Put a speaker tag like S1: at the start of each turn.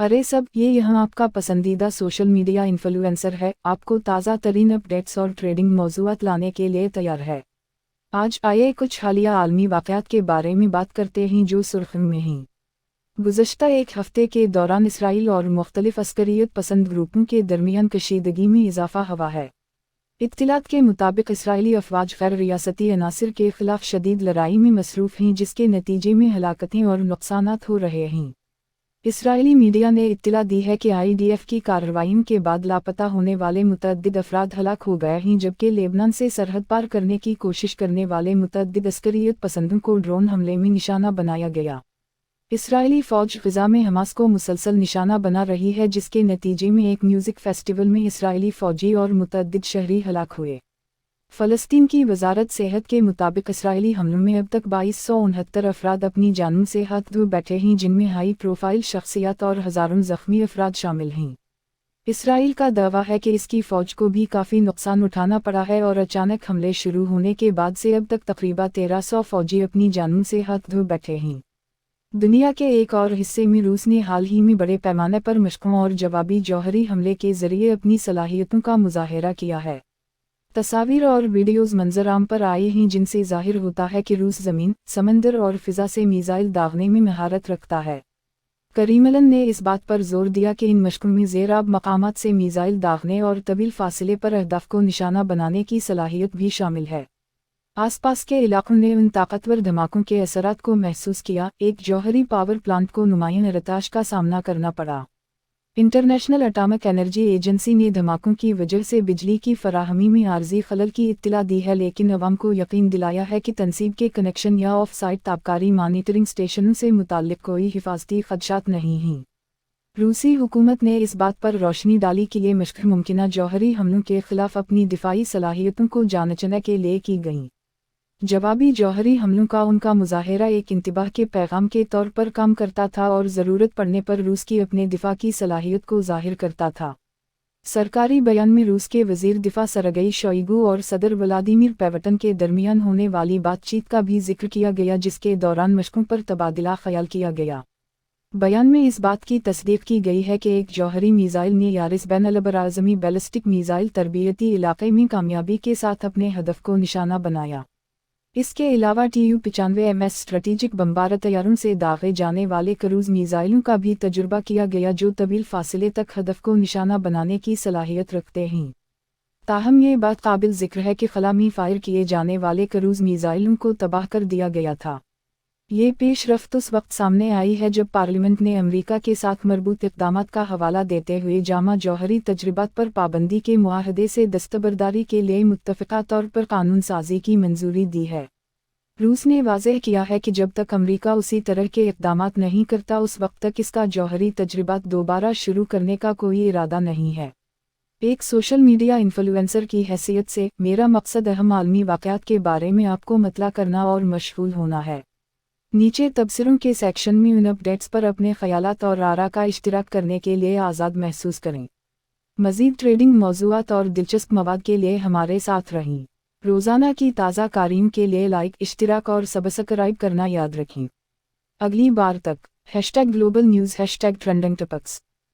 S1: अरे सब ये यहाँ आपका पसंदीदा सोशल मीडिया इन्फ्लुएंसर है, आपको ताज़ा तरीन अपडेट्स और ट्रेडिंग मौज़ूआत लाने के लिए तैयार है। आज आइए कुछ हालिया आलमी वाक़यात के बारे में बात करते हैं जो सुर्ख़ियों में हैं। गुज़श्ता एक हफ़्ते के दौरान इसराइल और मुख्तलिफ़ अस्करियत पसंद ग्रुपों के दरमियान कशीदगी में इजाफ़ा हुआ है। इत्तलात के मुताबिक इसराइली अफ़वाज गैर रियासती अनासिर के ख़िलाफ़ शदीद लड़ाई में मसरूफ़ हैं, जिसके नतीजे में हलाकतें और नुक़सानात हो रहे हैं। इसराइली मीडिया ने इत्तला दी है कि IDF की कार्रवाइयों के बाद लापता होने वाले मुतअद्दिद अफराद हलाक हो गए हैं, जबकि लेबनान से सरहद पार करने की कोशिश करने वाले मुतअद्दिद अस्करियत पसंदों को ड्रोन हमले में निशाना बनाया गया। इसराइली फ़ौज ग़ज़ा में हमास को मुसलसल निशाना बना रही है, जिसके नतीजे में एक म्यूज़िक फेस्टिवल में इसराइली फ़ौजी और मुतअद्दिद शहरी हलाक हुए। फ़लस्तीन की वज़ारत सेहत के मुताबिक इसराइली हमलों में अब तक 2269 अफराद अपनी जानों से हाथ धो बैठे हैं, जिनमें हाई प्रोफाइल शख्सियत और हज़ारों ज़ख्मी अफराद शामिल हैं। इसराइल का दावा है कि इसकी फ़ौज को भी काफ़ी नुकसान उठाना पड़ा है और अचानक हमले शुरू होने के बाद से अब तक तकरीबन 1300 फ़ौजी अपनी जानों से हाथ धो बैठे हैं। दुनिया के एक और हिस्से में रूस ने हाल ही में बड़े पैमाने पर मशकों और जवाबी जौहरी हमले के ज़रिए अपनी सलाहियतों का मुज़ाहिरा किया है। तस्वीर और वीडियोज़ मंजर-आम पर आए हैं, जिनसे ज़ाहिर होता है कि रूस ज़मीन, समंदर और फ़िज़ा से मीज़ाइल दागने में महारत रखता है। करीमलन ने इस बात पर जोर दिया कि इन मशकों में ज़ेराब मकामात से मीज़ाइल दागने और तवील फासले पर अहदाफ को निशाना बनाने की सलाहियत भी शामिल है। आसपास के इलाकों ने उन ताकतवर धमाकों के असरात को महसूस किया। एक जौहरी पावर प्लांट को नुमायां इरताश का सामना करना पड़ा। इंटरनेशनल एटॉमिक एनर्जी एजेंसी ने धमाकों की वजह से बिजली की फराहमी में आर्जी खलल की इत्तला दी है, लेकिन अवाम को यकीन दिलाया है कि तनसीब के कनेक्शन या ऑफ साइट ताबकारी मॉनिटरिंग स्टेशनों से मुताल्लिक कोई हिफाजती खदशात नहीं हैं। रूसी हुकूमत ने इस बात पर रोशनी डाली कि ये मशक़ मुमकिना जौहरी हमलों के ख़िलाफ़ अपनी दिफाई सलाहियतों को जांचने के लिए की गईं। जवाबी जौहरी हमलों का उनका मुज़ाहिरा एक इंतबाह के पैगाम के तौर पर काम करता था और ज़रूरत पड़ने पर रूस की अपने दिफा की सलाहियत को ज़ाहिर करता था। सरकारी बयान में रूस के वज़ीर दिफा सरगई शोइगु और सदर व्लादिमीर पुतिन के दरमियान होने वाली बातचीत का भी जिक्र किया गया, जिसके दौरान मशकों पर तबादला ख्याल किया गया। बयान में इस बात की तस्दीक की गई है कि एक जौहरी मीज़ाइल ने यारिस बैनुल-बराज़मी बैलिस्टिक मीज़ाइल तरबियती इलाके में कामयाबी के साथ अपने हदफ को निशाना बनाया। इसके अलावा Tu-95MS स्ट्रेटेजिक बमबार तैयारों से दागे जाने वाले क्रूज़ मीज़ाइलों का भी तजुर्बा किया गया, जो तवील फासले तक हदफ को निशाना बनाने की सलाहियत रखते हैं। ताहम ये बात काबिल ज़िक्र है कि खला में फ़ायर किए जाने वाले क्रूज़ मीज़ाइलों को तबाह कर दिया गया था। ये पेशरफ्त उस वक्त सामने आई है जब पार्लियामेंट ने अमेरिका के साथ मरबूत इक़दामात का हवाला देते हुए जामा जौहरी तजर्बात पर पाबंदी के मुआहदे से दस्तबरदारी के लिए मुत्तफ़िक़ा तौर पर कानून साज़ी की मंजूरी दी है। रूस ने वाज़ेह किया है कि जब तक अमेरिका उसी तरह के इक़दामात नहीं करता, उस वक्त तक इसका जौहरी तजर्बात दोबारा शुरू करने का कोई इरादा नहीं है। एक सोशल मीडिया इन्फ्लुएंसर की हैसियत से मेरा मकसद अहम आलमी वाक़यात के बारे में आपको मतला करना और मशगूल होना है। नीचे तबसरों के सेक्शन में उन अपडेट्स पर अपने ख़यालात और आरा का इश्तिराक करने के लिए आज़ाद महसूस करें। मज़ीद ट्रेडिंग मौज़ूआत और दिलचस्प मवाद के लिए हमारे साथ रहें। रोज़ाना की ताज़ा कारीम के लिए लाइक, इश्तिराक और सब्सक्राइब करना याद रखें। अगली बार तक #ग्लोबल न्यूज़ #ट्रेंडिंग टॉपिक्स।